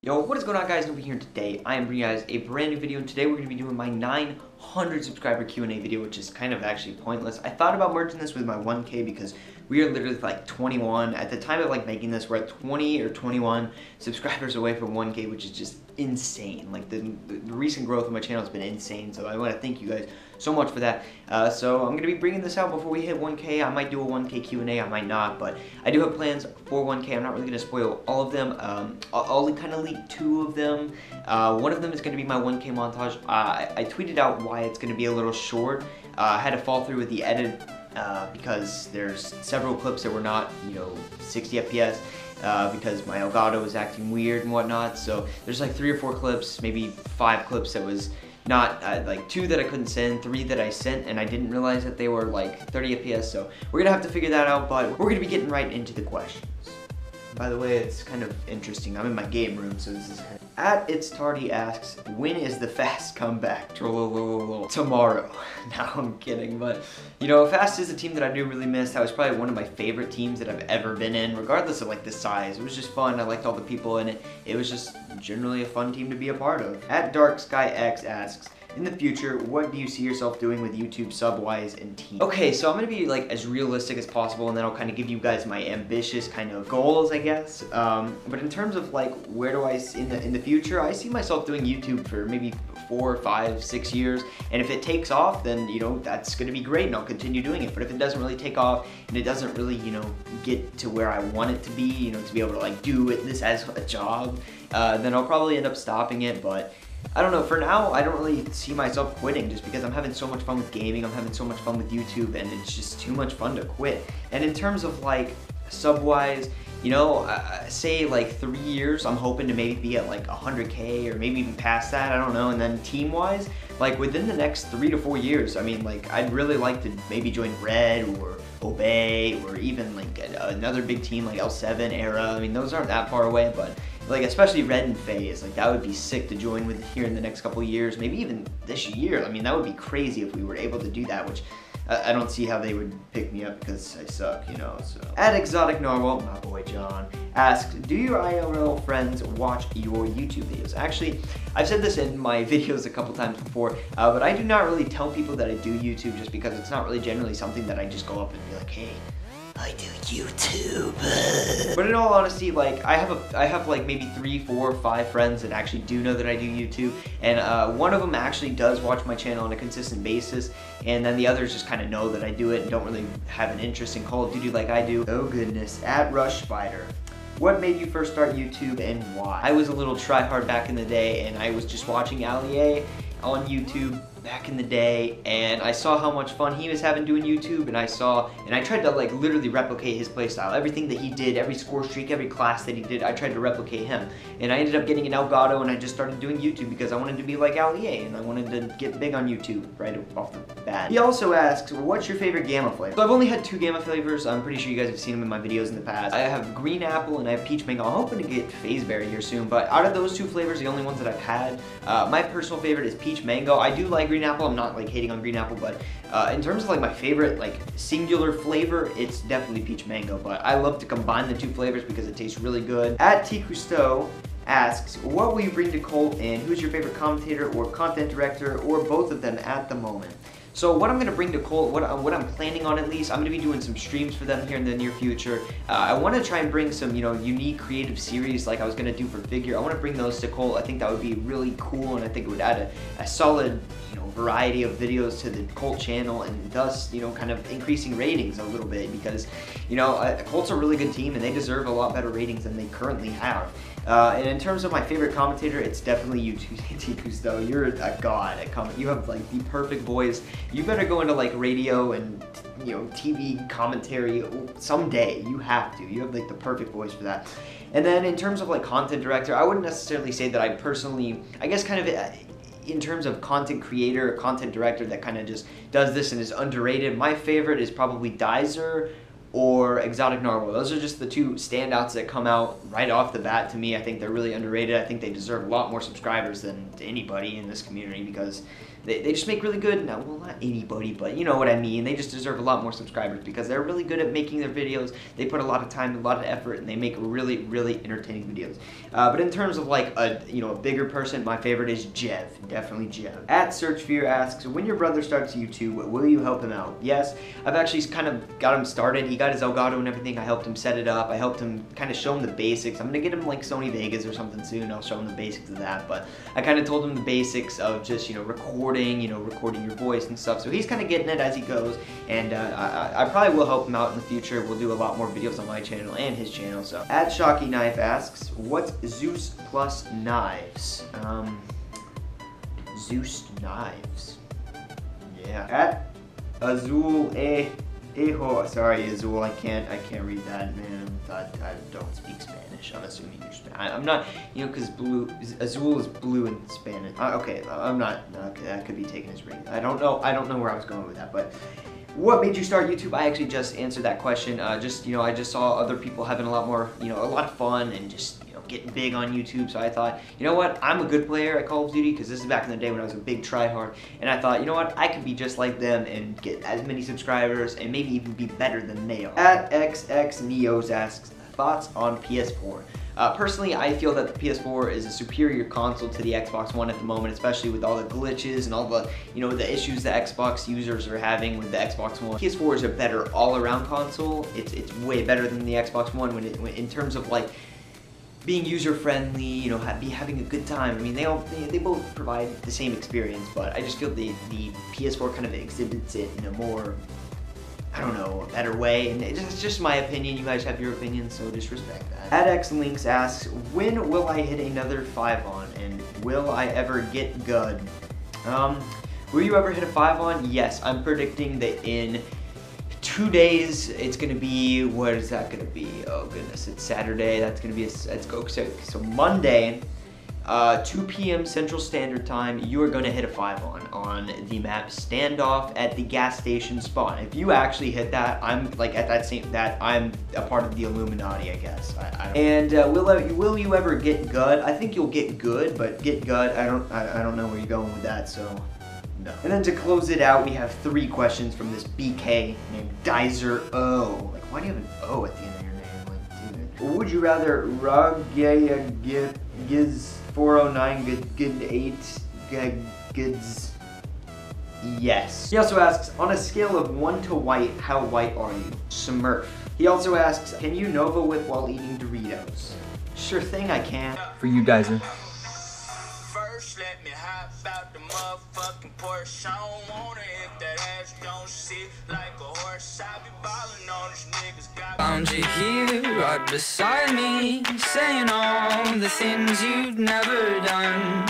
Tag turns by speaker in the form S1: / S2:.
S1: Yo, what is going on, guys? Over here today, I am bringing you guys a brand new video, and today we're going to be doing my 900 subscriber Q&A video, which is kind of actually pointless. I thought about merging this with my 1K because we are literally like 21. At the time of like making this, we're at 20 or 21 subscribers away from 1K, which is just insane. Like the recent growth of my channel has been insane, so I want to thank you guys so much for that. So I'm going to be bringing this out before we hit 1K. I might do a 1K Q&A, I might not, but I do have plans for 1K. I'm not really going to spoil all of them. I'll kind of leak two of them. One of them is going to be my 1K montage. I tweeted out why it's going to be a little short. I had to fall through with the edit because there's several clips that were not, 60 FPS. Because my Elgato was acting weird and whatnot, so there's like 3 or 4 clips, maybe 5 clips that was not, like 2 that I couldn't send, 3 that I sent, and I didn't realize that they were like 30 FPS, so we're gonna have to figure that out, but we're gonna be getting right into the questions. By the way, it's kind of interesting. I'm in my game room, so this is kind of... At It's Tardy asks, when is the Fast comeback? Tomorrow. No, I'm kidding, but, Fast is a team that I do really miss. That was probably one of my favorite teams that I've ever been in, regardless of, like, the size. It was just fun. I liked all the people in it. It was just generally a fun team to be a part of. At Dark Sky X asks, in the future, what do you see yourself doing with YouTube sub-wise and team? Okay, so I'm gonna be like as realistic as possible, and then I'll kind of give you guys my ambitious kind of goals, I guess. But in terms of like where do I see in the future, I see myself doing YouTube for maybe 4, 5, 6 years, and if it takes off, then that's gonna be great, and I'll continue doing it. But if it doesn't really take off and it doesn't really get to where I want it to be, to be able to like do this as a job, then I'll probably end up stopping it. But I don't know, for now, I don't really see myself quitting just because I'm having so much fun with gaming, I'm having so much fun with YouTube, and it's just too much fun to quit. And in terms of like sub-wise, say like 3 years, I'm hoping to maybe be at like 100K or maybe even past that, I don't know. And then team-wise, like within the next 3 to 4 years, I mean, like I'd really like to maybe join Red or Obey or even like another big team like L7 Era. I mean, those aren't that far away, but like especially Red and FaZe, like that would be sick to join with here in the next couple of years, maybe even this year. I mean, that would be crazy if we were able to do that, which I don't see how they would pick me up because I suck, so. At Exotic Narwhal, my boy John, asks, do your IRL friends watch your YouTube videos? Actually, I've said this in my videos a couple times before, but I do not really tell people that I do YouTube just because it's not really generally something that I just go up and be like, hey, I do YouTube. But in all honesty, like I have like maybe 3, 4, 5 friends that actually do know that I do YouTube, and one of them actually does watch my channel on a consistent basis, and then the others just kind of know that I do it and don't really have an interest in Call of Duty like I do. Oh goodness. At Rush Spider, what made you first start YouTube and why? I was a little tryhard back in the day, and I was just watching Ali on YouTube back in the day, and I saw how much fun he was having doing YouTube, and I tried to like literally replicate his playstyle. Everything that he did, every score streak, every class that he did, I tried to replicate him. And I ended up getting an Elgato, and I just started doing YouTube because I wanted to be like Ali, and I wanted to get big on YouTube right off the bat. He also asks, what's your favorite Gamma flavor? So I've only had 2 Gamma flavors. I'm pretty sure you guys have seen them in my videos in the past. I have green apple and I have peach mango. I'm hoping to get phase berry here soon, but out of those 2 flavors, the only ones that I've had, my personal favorite is peach mango. I do like green apple. I'm not like hating on green apple, but in terms of like my favorite like singular flavor, it's definitely peach mango. But I love to combine the 2 flavors because it tastes really good. At T. Cousteau asks, what will you bring to Colt, and who's your favorite commentator or content director, or both of them at the moment? So what I'm going to bring to Colt, what I'm planning on at least, I'm going to be doing some streams for them here in the near future. I want to try and bring some, unique creative series like I was going to do for Figure. I want to bring those to Colt. I think that would be really cool, and I think it would add a solid, variety of videos to the Colt channel, and thus, kind of increasing ratings a little bit because, Colt's a really good team, and they deserve a lot better ratings than they currently have. And in terms of my favorite commentator, it's definitely you, T. Cousteau. You're a god at comment. You have like the perfect voice. You better go into like radio and TV commentary someday. You have to. You have like the perfect voice for that. And then in terms of like content director, I wouldn't necessarily say that I personally, I guess kind of in terms of content creator or content director that kind of just does this and is underrated, my favorite is probably Dizer or Exotic Narwhal. Those are just the two standouts that come out right off the bat to me. I think they're really underrated. I think they deserve a lot more subscribers than anybody in this community because they just make really good, well, not anybody, but you know what I mean. They just deserve a lot more subscribers because they're really good at making their videos. They put a lot of time, a lot of effort, and they make really, really entertaining videos. But in terms of like a bigger person, my favorite is Jev, definitely Jev. At Search Fear asks, when your brother starts YouTube, will you help him out? Yes, I've actually kind of got him started. He got his Elgato and everything. I helped him set it up. I helped him kind of show him the basics. I'm gonna get him like Sony Vegas or something soon. I'll show him the basics of that. But I kind of told him the basics of just recording your voice and stuff. So he's kind of getting it as he goes. And I probably will help him out in the future. We'll do a lot more videos on my channel and his channel. So at Shocky Knife asks, what's Zeus plus Knives? Zeus Knives. Yeah. At Azul Ejo. Sorry, Azul. I can't read that, man. I don't speak Spanish. I'm assuming you're Spanish. I'm not, because Azul is blue in Spanish. Okay, I'm not. Okay, that could be taken as ring. I don't know where I was going with that, but. What made you start YouTube? I actually just answered that question. I just saw other people having a lot of fun and just, getting big on YouTube. So I thought, you know what? I'm a good player at Call of Duty because this is back in the day when I was a big tryhard. And I thought, you know what? I could be just like them and get as many subscribers and maybe even be better than they are. At XX Neos asks, thoughts on PS4? Personally, I feel that the PS4 is a superior console to the Xbox One at the moment, especially with all the glitches and all the, the issues that Xbox users are having with the Xbox One. PS4 is a better all-around console. It's way better than the Xbox One in terms of like being user-friendly, having a good time. I mean, they both provide the same experience, but I just feel the PS4 kind of exhibits it in a more, I don't know, a better way, and it's just my opinion. You guys have your opinion, so just respect that. AdXLinks asks, when will I hit another 5-on, and will I ever get good? Will you ever hit a 5-on? Yes, I'm predicting that in 2 days, it's gonna be, what is that gonna be? Oh goodness, it's Saturday. That's gonna be, so Monday, 2 p.m. Central Standard Time, you are gonna hit a 5-on the map Standoff at the gas station spawn. If you actually hit that, I'm like at I'm a part of the Illuminati, I guess. And will you ever get good? I think you'll get good, but get good, I don't know where you're going with that, so. No. And then to close it out, we have 3 questions from this BK named Dizer O. Like, why do you have an O at the end of your name? Like, dude. Would you rather Giz 409 good 8 Giz? Yes. He also asks, on a scale of 1 to white, how white are you? Smurf. He also asks, can you Nova Whip while eating Doritos? Sure thing, I can.
S2: For you, Dizer.
S3: Let me hop out the motherfucking Porsche. I don't want it if that ass don't sit like a horse. I be ballin' on these niggas.
S2: Found you here right beside me, saying all the things you've never done.